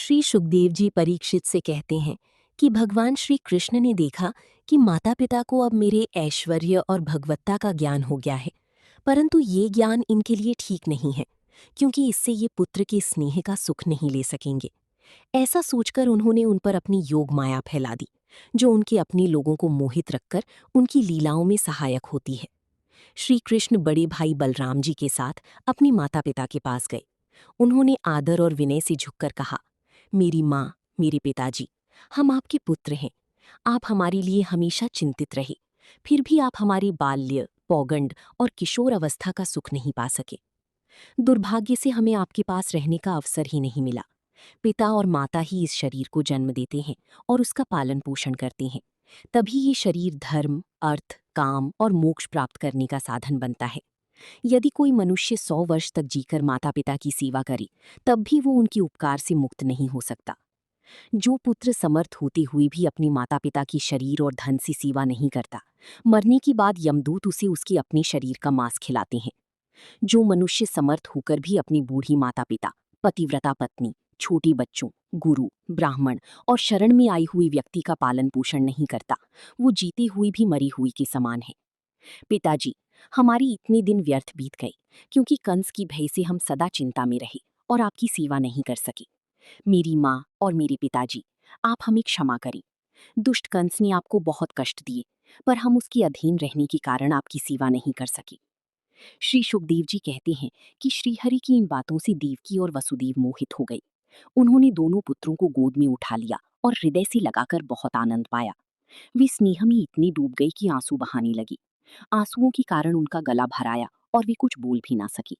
श्री सुखदेव जी परीक्षित से कहते हैं कि भगवान श्री कृष्ण ने देखा कि माता पिता को अब मेरे ऐश्वर्य और भगवत्ता का ज्ञान हो गया है, परंतु ये ज्ञान इनके लिए ठीक नहीं है, क्योंकि इससे ये पुत्र के स्नेह का सुख नहीं ले सकेंगे। ऐसा सोचकर उन्होंने उन पर अपनी योग माया फैला दी, जो उनके अपने लोगों को मोहित रखकर उनकी लीलाओं में सहायक होती है। श्री कृष्ण बड़े भाई बलराम जी के साथ अपने माता पिता के पास गए। उन्होंने आदर और विनय से झुककर कहा, मेरी माँ, मेरे पिताजी, हम आपके पुत्र हैं। आप हमारे लिए हमेशा चिंतित रहे, फिर भी आप हमारी बाल्य, पौगंड और किशोर अवस्था का सुख नहीं पा सके। दुर्भाग्य से हमें आपके पास रहने का अवसर ही नहीं मिला। पिता और माता ही इस शरीर को जन्म देते हैं और उसका पालन पोषण करते हैं। तभी ये शरीर धर्म, अर्थ, काम और मोक्ष प्राप्त करने का साधन बनता है। यदि कोई मनुष्य 100 वर्ष तक जीकर माता पिता की सेवा करे, तब भी वो उनके उपकार से मुक्त नहीं हो सकता। जो पुत्र समर्थ होते हुए भी अपने माता पिता की शरीर और धन से सेवा नहीं करता, मरने के बाद यमदूत उसे उसके अपने शरीर का मांस खिलाते हैं। जो मनुष्य समर्थ होकर भी अपनी बूढ़ी माता पिता, पतिव्रता पत्नी, छोटे बच्चों, गुरु, ब्राह्मण और शरण में आई हुई व्यक्ति का पालन पोषण नहीं करता, वो जीते हुए भी मरी हुई के समान है। पिताजी, हमारी इतने दिन व्यर्थ बीत गए, क्योंकि कंस की भय से हम सदा चिंता में रहे और आपकी सेवा नहीं कर सके। मेरी माँ और मेरे पिताजी, आप हमें क्षमा करें। दुष्ट कंस ने आपको बहुत कष्ट दिए, पर हम उसके अधीन रहने के कारण आपकी सेवा नहीं कर सके। श्री सुखदेव जी कहते हैं कि श्रीहरि की इन बातों से देवकी और वसुदेव मोहित हो गई। उन्होंने दोनों पुत्रों को गोद में उठा लिया और हृदय से लगाकर बहुत आनंद पाया। वे स्नेह में इतनी डूब गई कि आंसू बहाने लगी। आंसुओं के कारण उनका गला भर आया और वे कुछ बोल भी ना सकी।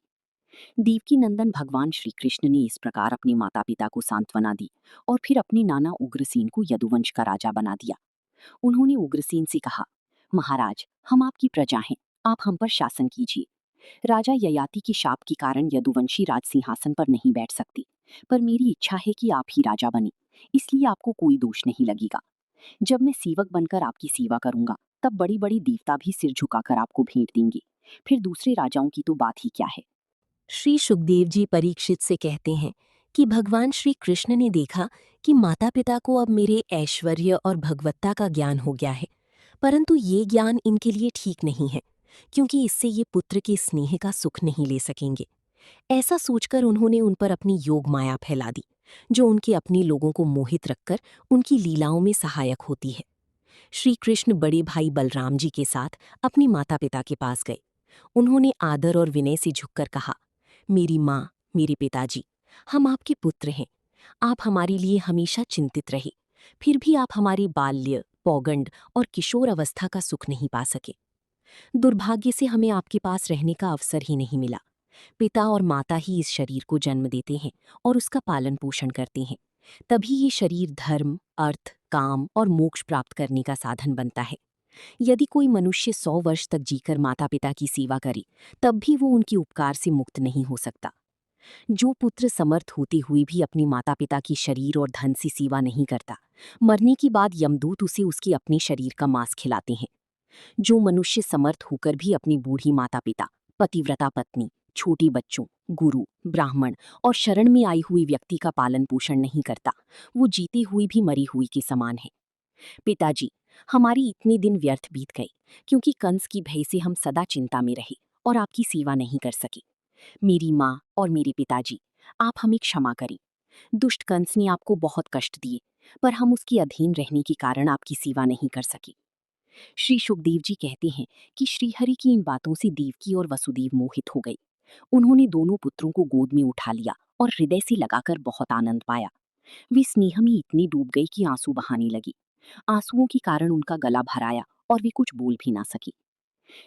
देवकी नंदन भगवान श्री कृष्ण ने इस प्रकार अपने माता पिता को सांत्वना दी और फिर अपने नाना उग्रसेन को यदुवंश का राजा बना दिया। उन्होंने उग्रसेन से कहा, महाराज, हम आपकी प्रजा हैं, आप हम पर शासन कीजिए। राजा ययाति के शाप के कारण यदुवंशी राज सिंहासन पर नहीं बैठ सकते, पर मेरी इच्छा है कि आप ही राजा बने, इसलिए आपको कोई दोष नहीं लगेगा। जब मैं सेवक बनकर आपकी सेवा करूंगा, तब बड़ी बड़ी देवता भी सिर झुकाकर आपको भेंट देंगे। फिर दूसरे राजाओं की तो बात ही क्या है। श्री सुखदेव जी परीक्षित से कहते हैं कि भगवान श्री कृष्ण ने देखा कि माता पिता को अब मेरे ऐश्वर्य और भगवत्ता का ज्ञान हो गया है, परंतु ये ज्ञान इनके लिए ठीक नहीं है, क्योंकि इससे ये पुत्र के स्नेह का सुख नहीं ले सकेंगे। ऐसा सोचकर उन्होंने उन पर अपनी योग माया फैला दी, जो उनके अपने लोगों को मोहित रखकर उनकी लीलाओं में सहायक होती है। श्री कृष्ण बड़े भाई बलराम जी के साथ अपने माता पिता के पास गए। उन्होंने आदर और विनय से झुककर कहा, मेरी माँ, मेरे पिताजी, हम आपके पुत्र हैं। आप हमारे लिए हमेशा चिंतित रहे, फिर भी आप हमारी बाल्य, पौगंड और किशोर अवस्था का सुख नहीं पा सके। दुर्भाग्य से हमें आपके पास रहने का अवसर ही नहीं मिला। पिता और माता ही इस शरीर को जन्म देते हैं और उसका पालन पोषण करते हैं। तभी ये शरीर धर्म, अर्थ, काम और मोक्ष प्राप्त करने का साधन बनता है। यदि कोई मनुष्य 100 वर्ष तक जीकर माता पिता की सेवा करे, तब भी वो उनके उपकार से मुक्त नहीं हो सकता। जो पुत्र समर्थ होते हुए भी अपने माता पिता की शरीर और धन से सेवा नहीं करता, मरने के बाद यमदूत उसे उसके अपने शरीर का मांस खिलाते हैं। जो मनुष्य समर्थ होकर भी अपनी बूढ़ी माता पिता, पतिव्रता पत्नी, छोटे बच्चों, गुरु, ब्राह्मण और शरण में आई हुई व्यक्ति का पालन पोषण नहीं करता, वो जीते हुए भी मरी हुई के समान है। पिताजी, हमारी इतने दिन व्यर्थ बीत गए, क्योंकि कंस की भय से हम सदा चिंता में रहे और आपकी सेवा नहीं कर सके। मेरी माँ और मेरे पिताजी, आप हमें क्षमा करें। दुष्ट कंस ने आपको बहुत कष्ट दिए, पर हम उसके अधीन रहने के कारण आपकी सेवा नहीं कर सके। श्री सुखदेव जी कहते हैं कि श्रीहरि की इन बातों से देवकी और वसुदेव मोहित हो गई। उन्होंने दोनों पुत्रों को गोद में उठा लिया और हृदय से लगाकर बहुत आनंद पाया। वे स्नेह में इतनी डूब गई कि आंसू बहाने लगी। आंसुओं के कारण उनका गला भर आया और वे कुछ बोल भी ना सकी।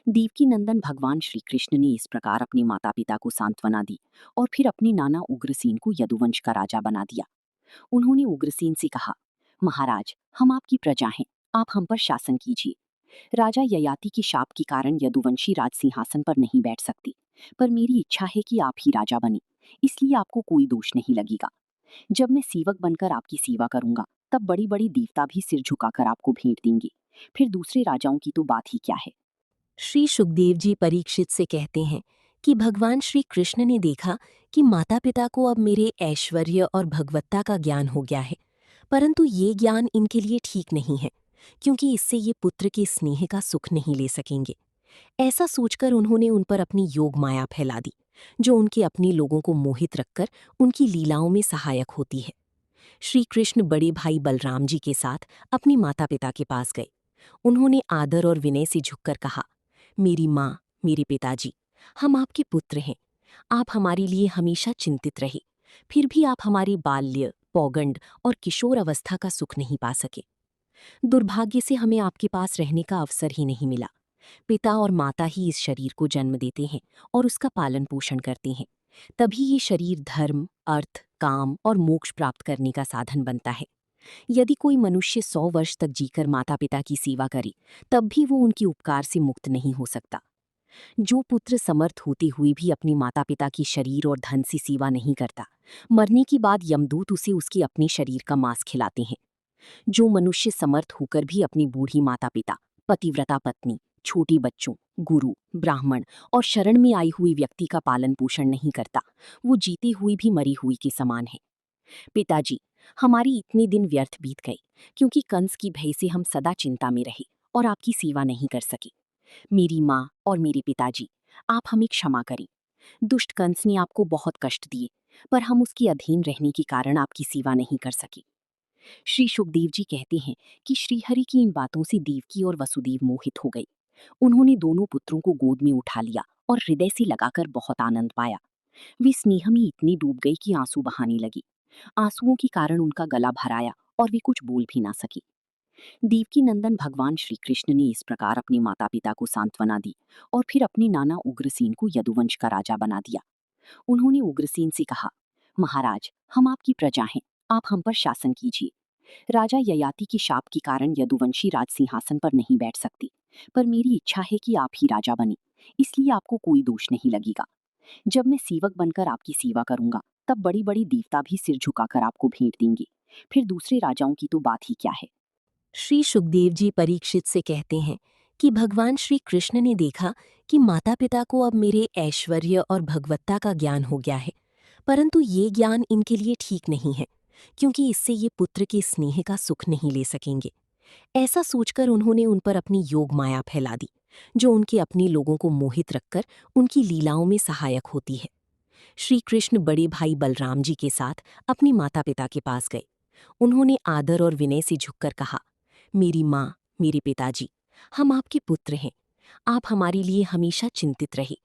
देवकी नंदन भगवान श्री कृष्ण ने इस प्रकार अपने माता पिता को सांत्वना दी और फिर अपने नाना उग्रसेन को यदुवंश का राजा बना दिया। उन्होंने उग्रसेन से कहा, महाराज, हम आपकी प्रजा हैं, आप हम पर शासन कीजिए। राजा ययाति के शाप के कारण यदुवंशी राज सिंहासन पर नहीं बैठ सकते, पर मेरी इच्छा है कि आप ही राजा बने, इसलिए आपको कोई दोष नहीं लगेगा। जब मैं सेवक बनकर आपकी सेवा करूंगा, तब बड़ी बड़ी देवता भी सिर झुकाकर आपको भेंट देंगे। फिर दूसरे राजाओं की तो बात ही क्या है। श्री सुखदेव जी परीक्षित से कहते हैं कि भगवान श्री कृष्ण ने देखा कि माता पिता को अब मेरे ऐश्वर्य और भगवत्ता का ज्ञान हो गया है, परंतु ये ज्ञान इनके लिए ठीक नहीं है, क्योंकि इससे ये पुत्र के स्नेह का सुख नहीं ले सकेंगे। ऐसा सोचकर उन्होंने उन पर अपनी योग माया फैला दी, जो उनके अपने लोगों को मोहित रखकर उनकी लीलाओं में सहायक होती है। श्री कृष्ण बड़े भाई बलराम जी के साथ अपने माता पिता के पास गए। उन्होंने आदर और विनय से झुककर कहा, मेरी माँ, मेरे पिताजी, हम आपके पुत्र हैं। आप हमारे लिए हमेशा चिंतित रहे, फिर भी आप हमारे बाल्य, पौगंड और किशोर अवस्था का सुख नहीं पा सके। दुर्भाग्य से हमें आपके पास रहने का अवसर ही नहीं मिला। पिता और माता ही इस शरीर को जन्म देते हैं और उसका पालन पोषण करते हैं। तभी ये शरीर धर्म, अर्थ, काम और मोक्ष प्राप्त करने का साधन बनता है। यदि कोई मनुष्य 100 वर्ष तक जीकर माता पिता की सेवा करे, तब भी वो उनके उपकार से मुक्त नहीं हो सकता। जो पुत्र समर्थ होते हुए भी अपनी माता पिता की शरीर और धन से सेवा नहीं करता, मरने के बाद यमदूत उसे उसके अपने शरीर का मांस खिलाते हैं। जो मनुष्य समर्थ होकर भी अपनी बूढ़ी माता पिता, पतिव्रता पत्नी, छोटे बच्चों, गुरु, ब्राह्मण और शरण में आई हुई व्यक्ति का पालन पोषण नहीं करता, वो जीती हुई भी मरी हुई के समान है। पिताजी, हमारी इतने दिन व्यर्थ बीत गए, क्योंकि कंस की भय से हम सदा चिंता में रहे और आपकी सेवा नहीं कर सके। मेरी माँ और मेरे पिताजी, आप हमें क्षमा करें। दुष्ट कंस ने आपको बहुत कष्ट दिए, पर हम उसके अधीन रहने के कारण आपकी सेवा नहीं कर सके। श्री सुखदेव जी कहते हैं कि श्रीहरि की इन बातों से देवकी और वसुदेव मोहित हो गई। उन्होंने दोनों पुत्रों को गोद में उठा लिया और हृदय से लगाकर बहुत आनंद पाया। वे स्नेह में इतनी डूब गई कि आंसू बहाने लगी। आंसुओं के कारण उनका गला भर आया और वे कुछ बोल भी ना सकी। देवकी नंदन भगवान श्री कृष्ण ने इस प्रकार अपने माता पिता को सांत्वना दी और फिर अपने नाना उग्रसेन को यदुवंश का राजा बना दिया। उन्होंने उग्रसेन से कहा, महाराज, हम आपकी प्रजा हैं, आप हम पर शासन कीजिए। राजा ययाति के शाप के कारण यदुवंशी राज सिंहासन पर नहीं बैठ सकती, पर मेरी इच्छा है कि आप ही राजा बने, इसलिए आपको कोई दोष नहीं लगेगा। जब मैं सेवक बनकर आपकी सेवा करूंगा, तब बड़ी बड़ी देवता भी सिर झुकाकर आपको भेंट देंगे। फिर दूसरे राजाओं की तो बात ही क्या है। श्री सुखदेव जी परीक्षित से कहते हैं कि भगवान श्री कृष्ण ने देखा कि माता पिता को अब मेरे ऐश्वर्य और भगवत्ता का ज्ञान हो गया है, परंतु ये ज्ञान इनके लिए ठीक नहीं है, क्योंकि इससे ये पुत्र के स्नेह का सुख नहीं ले सकेंगे। ऐसा सोचकर उन्होंने उन पर अपनी योग माया फैला दी, जो उनके अपने लोगों को मोहित रखकर उनकी लीलाओं में सहायक होती है। श्री कृष्ण बड़े भाई बलराम जी के साथ अपने माता पिता के पास गए। उन्होंने आदर और विनय से झुककर कहा, मेरी माँ, मेरे पिताजी, हम आपके पुत्र हैं। आप हमारे लिए हमेशा चिंतित रहे,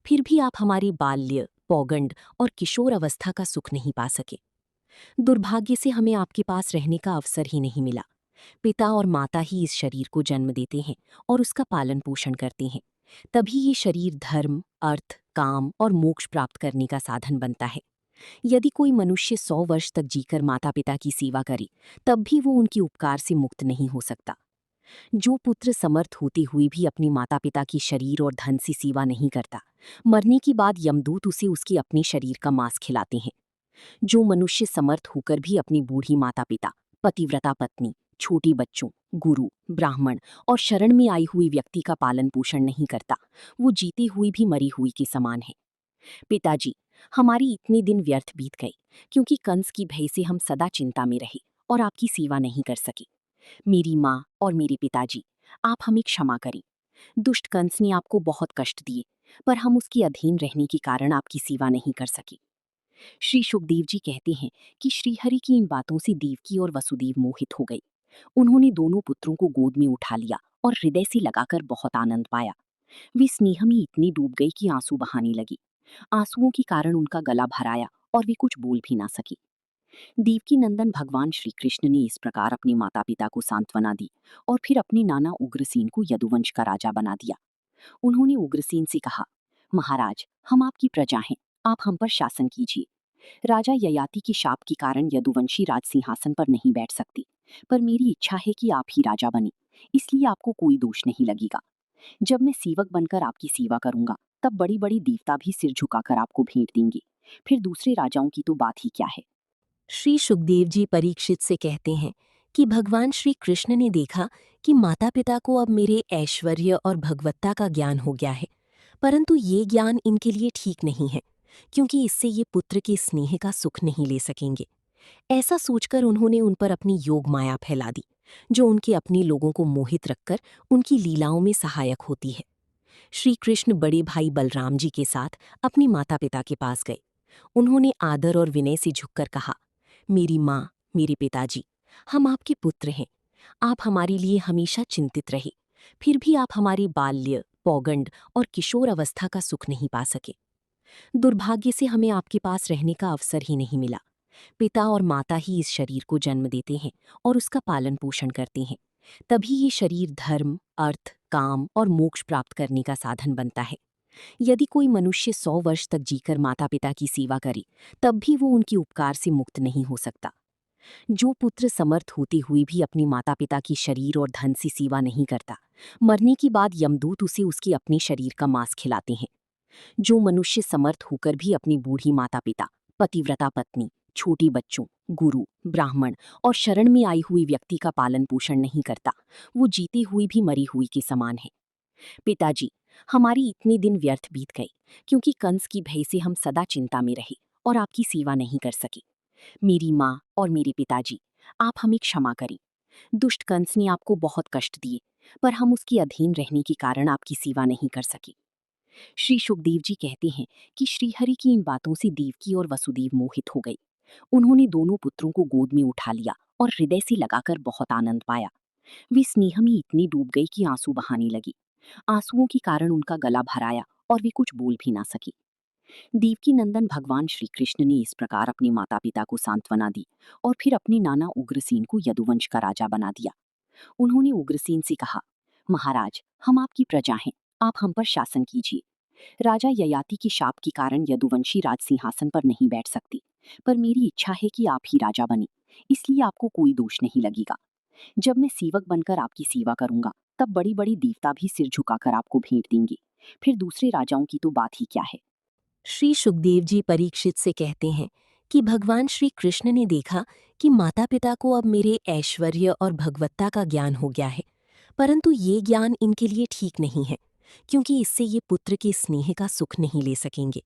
फिर भी आप हमारे बाल्य, पौगंड और किशोर अवस्था का सुख नहीं पा सके। दुर्भाग्य से हमें आपके पास रहने का अवसर ही नहीं मिला। पिता और माता ही इस शरीर को जन्म देते हैं और उसका पालन पोषण करते हैं। तभी ये शरीर धर्म, अर्थ, काम और मोक्ष प्राप्त करने का साधन बनता है। यदि कोई मनुष्य 100 वर्ष तक जीकर माता पिता की सेवा करे, तब भी वो उनके उपकार से मुक्त नहीं हो सकता। जो पुत्र समर्थ होते हुए भी अपनी माता पिता की शरीर और धन से सेवा नहीं करता, मरने के बाद यमदूत उसे उसके अपने शरीर का मांस खिलाते हैं। जो मनुष्य समर्थ होकर भी अपनी बूढ़ी माता पिता, पतिव्रता पत्नी, छोटे बच्चों, गुरु, ब्राह्मण और शरण में आई हुई व्यक्ति का पालन पोषण नहीं करता, वो जीती हुई भी मरी हुई के समान है। पिताजी, हमारी इतने दिन व्यर्थ बीत गए, क्योंकि कंस की भय से हम सदा चिंता में रहे और आपकी सेवा नहीं कर सके। मेरी माँ और मेरे पिताजी, आप हमें क्षमा करें। दुष्ट कंस ने आपको बहुत कष्ट दिए, पर हम उसके अधीन रहने के कारण आपकी सेवा नहीं कर सके। श्री सुखदेव जी कहते हैं कि श्रीहरि की इन बातों से देवकी और वसुदेव मोहित हो गई। उन्होंने दोनों पुत्रों को गोद में उठा लिया और हृदय से लगाकर बहुत आनंद पाया। वे स्नेह में इतनी डूब गई कि आंसू बहाने लगी। आंसुओं के कारण उनका गला भर आया और वे कुछ बोल भी ना सकी। देवकी नंदन भगवान श्री कृष्ण ने इस प्रकार अपने माता पिता को सांत्वना दी और फिर अपने नाना उग्रसेन को यदुवंश का राजा बना दिया। उन्होंने उग्रसेन से कहा, महाराज, हम आपकी प्रजा हैं, आप हम पर शासन कीजिए। राजा ययाति के शाप के कारण यदुवंशी राज सिंहासन पर नहीं बैठ सकती, पर मेरी इच्छा है कि आप ही राजा बने, इसलिए आपको कोई दोष नहीं लगेगा। जब मैं सेवक बनकर आपकी सेवा करूंगा, तब बड़ी बड़ी देवता भी सिर झुकाकर आपको भेंट देंगे। फिर दूसरे राजाओं की तो बात ही क्या है। श्री सुखदेव जी परीक्षित से कहते हैं कि भगवान श्री कृष्ण ने देखा कि माता पिता को अब मेरे ऐश्वर्य और भगवत्ता का ज्ञान हो गया है, परंतु ये ज्ञान इनके लिए ठीक नहीं है, क्योंकि इससे ये पुत्र के स्नेह का सुख नहीं ले सकेंगे। ऐसा सोचकर उन्होंने उन पर अपनी योग माया फैला दी, जो उनके अपने लोगों को मोहित रखकर उनकी लीलाओं में सहायक होती है। श्री कृष्ण बड़े भाई बलराम जी के साथ अपने माता पिता के पास गए। उन्होंने आदर और विनय से झुककर कहा, मेरी माँ, मेरे पिताजी, हम आपके पुत्र हैं। आप हमारे लिए हमेशा चिंतित रहे, फिर भी आप हमारे बाल्य, पौगंड और किशोर अवस्था का सुख नहीं पा सके। दुर्भाग्य से हमें आपके पास रहने का अवसर ही नहीं मिला। पिता और माता ही इस शरीर को जन्म देते हैं और उसका पालन पोषण करते हैं। तभी ये शरीर धर्म, अर्थ, काम और मोक्ष प्राप्त करने का साधन बनता है। यदि कोई मनुष्य 100 वर्ष तक जीकर माता पिता की सेवा करे, तब भी वो उनके उपकार से मुक्त नहीं हो सकता। जो पुत्र समर्थ होते हुए भी अपने माता पिता की शरीर और धन से सेवा नहीं करता, मरने के बाद यमदूत उसे उसके अपने शरीर का मांस खिलाते हैं। जो मनुष्य समर्थ होकर भी अपनी बूढ़ी माता पिता, पतिव्रता पत्नी, छोटे बच्चों, गुरु, ब्राह्मण और शरण में आई हुई व्यक्ति का पालन पोषण नहीं करता, वो जीते हुए भी मरी हुई के समान है। पिताजी, हमारी इतने दिन व्यर्थ बीत गए, क्योंकि कंस की भय से हम सदा चिंता में रहे और आपकी सेवा नहीं कर सके। मेरी माँ और मेरे पिताजी, आप हमें क्षमा करें। दुष्ट कंस ने आपको बहुत कष्ट दिए, पर हम उसके अधीन रहने के कारण आपकी सेवा नहीं कर सके। श्री सुखदेव जी कहते हैं कि श्रीहरि की इन बातों से देवकी और वसुदेव मोहित हो गए। उन्होंने दोनों पुत्रों को गोद में उठा लिया और हृदय से लगाकर बहुत आनंद पाया। वे स्नेह में इतनी डूब गई कि आंसू बहाने लगी। आंसुओं के कारण उनका गला भर आया और वे कुछ बोल भी ना सकी। देवकी नंदन भगवान श्री कृष्ण ने इस प्रकार अपने माता पिता को सांत्वना दी और फिर अपने नाना उग्रसेन को यदुवंश का राजा बना दिया। उन्होंने उग्रसेन से कहा, महाराज, हम आपकी प्रजा हैं, आप हम पर शासन कीजिए। राजा ययाति के शाप के कारण यदुवंशी राज सिंहासन पर नहीं बैठ सकती, पर मेरी इच्छा है कि आप ही राजा बने, इसलिए आपको कोई दोष नहीं लगेगा। जब मैं सेवक बनकर आपकी सेवा करूंगा, तब बड़ी बड़ी देवता भी सिर झुकाकर आपको भेंट देंगे। फिर दूसरे राजाओं की तो बात ही क्या है। श्री सुखदेव जी परीक्षित से कहते हैं कि भगवान श्री कृष्ण ने देखा कि माता पिता को अब मेरे ऐश्वर्य और भगवत्ता का ज्ञान हो गया है, परंतु ये ज्ञान इनके लिए ठीक नहीं है, क्योंकि इससे ये पुत्र के स्नेह का सुख नहीं ले सकेंगे।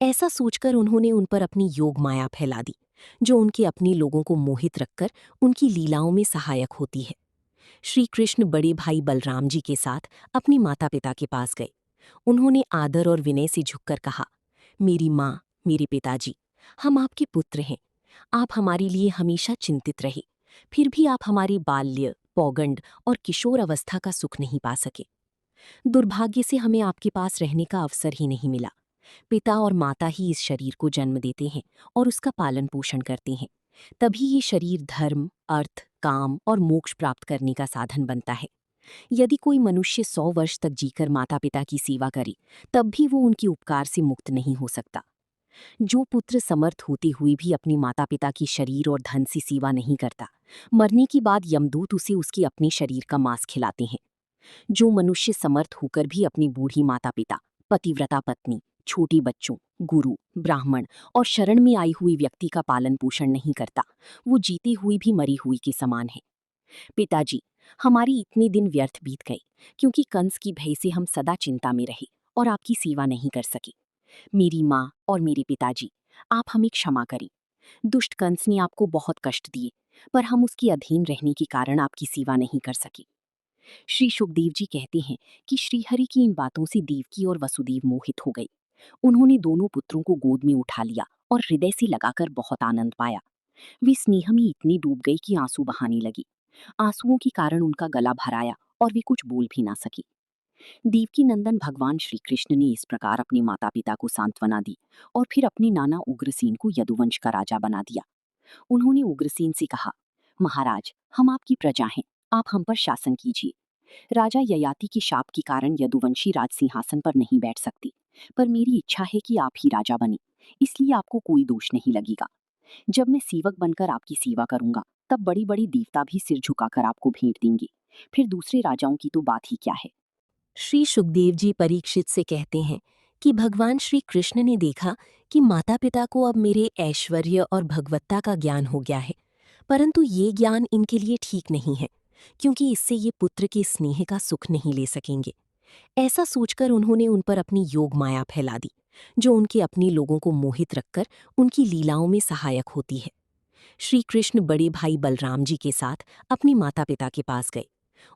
ऐसा सोचकर उन्होंने उन पर अपनी योग माया फैला दी, जो उनके अपने लोगों को मोहित रखकर उनकी लीलाओं में सहायक होती है। श्री कृष्ण बड़े भाई बलराम जी के साथ अपने माता पिता के पास गए। उन्होंने आदर और विनय से झुककर कहा, मेरी माँ, मेरे पिताजी, हम आपके पुत्र हैं। आप हमारे लिए हमेशा चिंतित रहे, फिर भी आप हमारे बाल्य, पौगंड और किशोर अवस्था का सुख नहीं पा सके। दुर्भाग्य से हमें आपके पास रहने का अवसर ही नहीं मिला। पिता और माता ही इस शरीर को जन्म देते हैं और उसका पालन पोषण करते हैं। तभी ये शरीर धर्म, अर्थ, काम और मोक्ष प्राप्त करने का साधन बनता है। यदि कोई मनुष्य 100 वर्ष तक जीकर माता पिता की सेवा करे, तब भी वो उनके उपकार से मुक्त नहीं हो सकता। जो पुत्र समर्थ होते हुए भी अपने माता पिता की शरीर और धन से सेवा नहीं करता, मरने के बाद यमदूत उसे उसके अपने शरीर का मांस खिलाते हैं। जो मनुष्य समर्थ होकर भी अपनी बूढ़ी माता पिता, पतिव्रता पत्नी, छोटे बच्चों, गुरु, ब्राह्मण और शरण में आई हुई व्यक्ति का पालन पोषण नहीं करता, वो जीते हुए भी मरी हुई के समान है। पिताजी, हमारी इतने दिन व्यर्थ बीत गए, क्योंकि कंस की भय से हम सदा चिंता में रहे और आपकी सेवा नहीं कर सके। मेरी माँ और मेरे पिताजी, आप हमें क्षमा करें। दुष्ट कंस ने आपको बहुत कष्ट दिए, पर हम उसके अधीन रहने के कारण आपकी सेवा नहीं कर सके। श्री सुखदेव जी कहते हैं कि श्रीहरि की इन बातों से देवकी और वसुदेव मोहित हो गए। उन्होंने दोनों पुत्रों को गोद में उठा लिया और हृदय से लगाकर बहुत आनंद पाया। वे स्नेह में इतनी डूब गई कि आंसू बहाने लगी। आंसुओं के कारण उनका गला भर आया और वे कुछ बोल भी ना सकी। देवकी नंदन भगवान श्री कृष्ण ने इस प्रकार अपने माता पिता को सांत्वना दी और फिर अपने नाना उग्रसेन को यदुवंश का राजा बना दिया। उन्होंने उग्रसेन से कहा, महाराज, हम आपकी प्रजा हैं, आप हम पर शासन कीजिए। राजा ययाति के शाप के कारण यदुवंशी राज सिंहासन पर नहीं बैठ सकती, पर मेरी इच्छा है कि आप ही राजा बने, इसलिए आपको कोई दोष नहीं लगेगा। जब मैं सेवक बनकर आपकी सेवा करूंगा, तब बड़ी बड़ी देवता भी सिर झुकाकर आपको भेंट देंगे। फिर दूसरे राजाओं की तो बात ही क्या है। श्री सुखदेव जी परीक्षित से कहते हैं कि भगवान श्री कृष्ण ने देखा कि माता पिता को अब मेरे ऐश्वर्य और भगवत्ता का ज्ञान हो गया है, परंतु ये ज्ञान इनके लिए ठीक नहीं है, क्योंकि इससे ये पुत्र के स्नेह का सुख नहीं ले सकेंगे। ऐसा सोचकर उन्होंने उन पर अपनी योग माया फैला दी, जो उनके अपने लोगों को मोहित रखकर उनकी लीलाओं में सहायक होती है। श्री कृष्ण बड़े भाई बलराम जी के साथ अपने माता पिता के पास गए।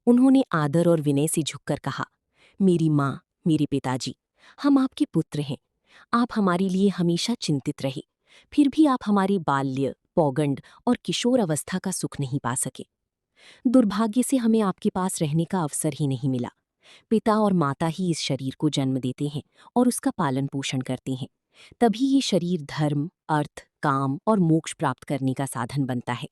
उन्होंने आदर और विनय से झुककर कहा, मेरी माँ, मेरे पिताजी, हम आपके पुत्र हैं। आप हमारे लिए हमेशा चिंतित रहे, फिर भी आप हमारे बाल्य, पौगंड और किशोर अवस्था का सुख नहीं पा सके। दुर्भाग्य से हमें आपके पास रहने का अवसर ही नहीं मिला। पिता और माता ही इस शरीर को जन्म देते हैं और उसका पालन पोषण करते हैं। तभी ये शरीर धर्म, अर्थ, काम और मोक्ष प्राप्त करने का साधन बनता है।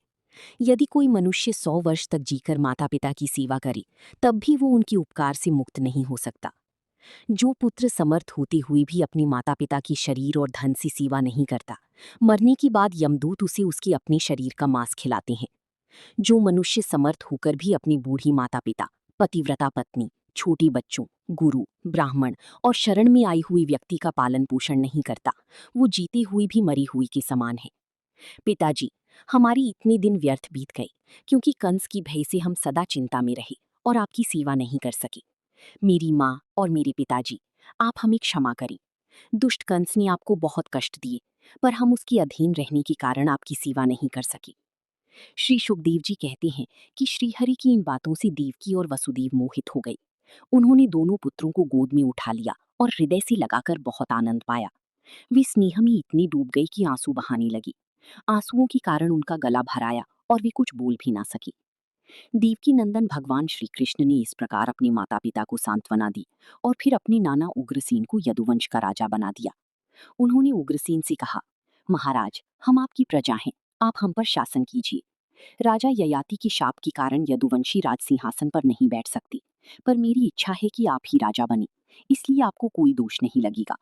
यदि कोई मनुष्य 100 वर्ष तक जीकर माता पिता की सेवा करे, तब भी वो उनके उपकार से मुक्त नहीं हो सकता। जो पुत्र समर्थ होते हुए भी अपने माता पिता की शरीर और धन से सेवा नहीं करता, मरने के बाद यमदूत उसे उसके अपने शरीर का मांस खिलाते हैं। जो मनुष्य समर्थ होकर भी अपनी बूढ़ी माता पिता, पतिव्रता पत्नी, छोटे बच्चों, गुरु, ब्राह्मण और शरण में आई हुई व्यक्ति का पालन पोषण नहीं करता, वो जीते हुए भी मरी हुई के समान है। पिताजी, हमारी इतने दिन व्यर्थ बीत गए, क्योंकि कंस की भय से हम सदा चिंता में रहे और आपकी सेवा नहीं कर सके। मेरी माँ और मेरे पिताजी, आप हमें क्षमा करें। दुष्ट कंस ने आपको बहुत कष्ट दिए, पर हम उसके अधीन रहने के कारण आपकी सेवा नहीं कर सके। श्री सुखदेव जी कहते हैं कि श्रीहरि की इन बातों से देवकी और वसुदेव मोहित हो गई। उन्होंने दोनों पुत्रों को गोद में उठा लिया और हृदय से लगाकर बहुत आनंद पाया। वे स्नेह में इतनी डूब गई कि आंसू बहाने लगी। आंसुओं के कारण उनका गला भर आया और वे कुछ बोल भी ना सकी। देवकी नंदन भगवान श्री कृष्ण ने इस प्रकार अपने माता पिता को सांत्वना दी और फिर अपने नाना उग्रसेन को यदुवंश का राजा बना दिया। उन्होंने उग्रसेन से कहा, महाराज, हम आपकी प्रजा हैं, आप हम पर शासन कीजिए। राजा ययाति के शाप के कारण यदुवंशी राज सिंहासन पर नहीं बैठ सकती, पर मेरी इच्छा है कि आप ही राजा बने, इसलिए आपको कोई दोष नहीं लगेगा।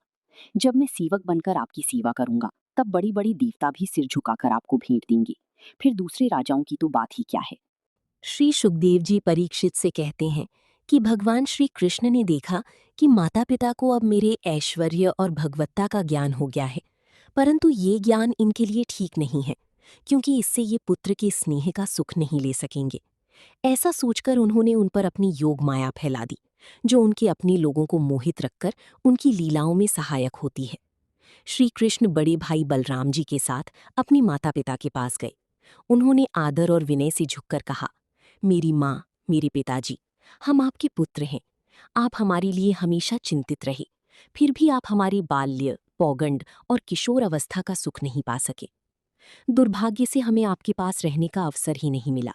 जब मैं सेवक बनकर आपकी सेवा करूंगा, तब बड़ी बड़ी देवता भी सिर झुकाकर आपको भेंट देंगे, फिर दूसरे राजाओं की तो बात ही क्या है। श्री सुखदेव जी परीक्षित से कहते हैं कि भगवान श्री कृष्ण ने देखा कि माता पिता को अब मेरे ऐश्वर्य और भगवत्ता का ज्ञान हो गया है, परंतु ये ज्ञान इनके लिए ठीक नहीं है, क्योंकि इससे ये पुत्र के स्नेह का सुख नहीं ले सकेंगे। ऐसा सोचकर उन्होंने उन पर अपनी योग माया फैला दी, जो उनके अपने लोगों को मोहित रखकर उनकी लीलाओं में सहायक होती है। श्री कृष्ण बड़े भाई बलराम जी के साथ अपने माता पिता के पास गए। उन्होंने आदर और विनय से झुककर कहा, मेरी माँ, मेरे पिताजी, हम आपके पुत्र हैं। आप हमारे लिए हमेशा चिंतित रहे, फिर भी आप हमारे बाल्य, पौगंड और किशोर अवस्था का सुख नहीं पा सके। दुर्भाग्य से हमें आपके पास रहने का अवसर ही नहीं मिला।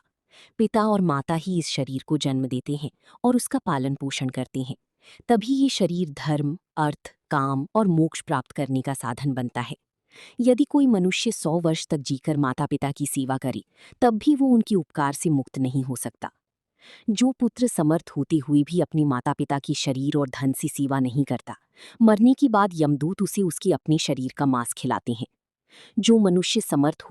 पिता और माता ही इस शरीर को जन्म देते हैं और उसका पालन पोषण करते हैं। तभी ये शरीर धर्म, अर्थ, काम और मोक्ष प्राप्त करने का साधन बनता है। यदि कोई मनुष्य 100 वर्ष तक जीकर माता पिता की सेवा करे, तब भी वो उनके उपकार से मुक्त नहीं हो सकता। जो पुत्र समर्थ होते हुए भी अपने माता पिता की शरीर और धन से सेवा नहीं करता, मरने के बाद यमदूत उसे उसके अपने शरीर का मांस खिलाते हैं। जो मनुष्य समर्थ